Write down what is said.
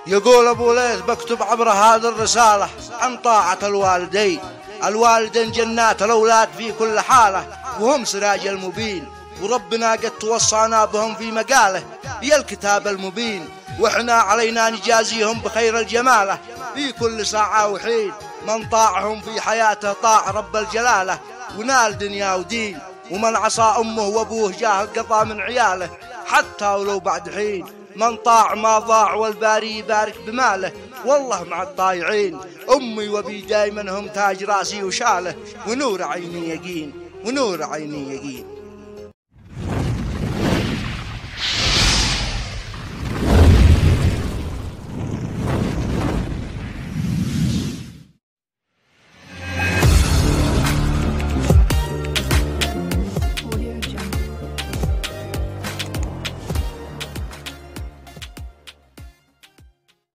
يقول أبو ليث: بكتب عبر هذه الرسالة عن طاعة الوالدين. الوالدين جنات الأولاد في كل حالة، وهم سراج المبين، وربنا قد توصانا بهم في مقاله هي الكتاب المبين، وإحنا علينا نجازيهم بخير الجمالة في كل ساعة وحين. من طاعهم في حياته طاع رب الجلالة ونال دنيا ودين، ومن عصى أمه وأبوه جاه القضاء من عياله حتى ولو بعد حين. من طاع ما ضاع والباري يبارك بماله، والله مع الطايعين. أمي وبي دايما هم تاج راسي وشاله، ونور عيني يقين، ونور عيني يقين.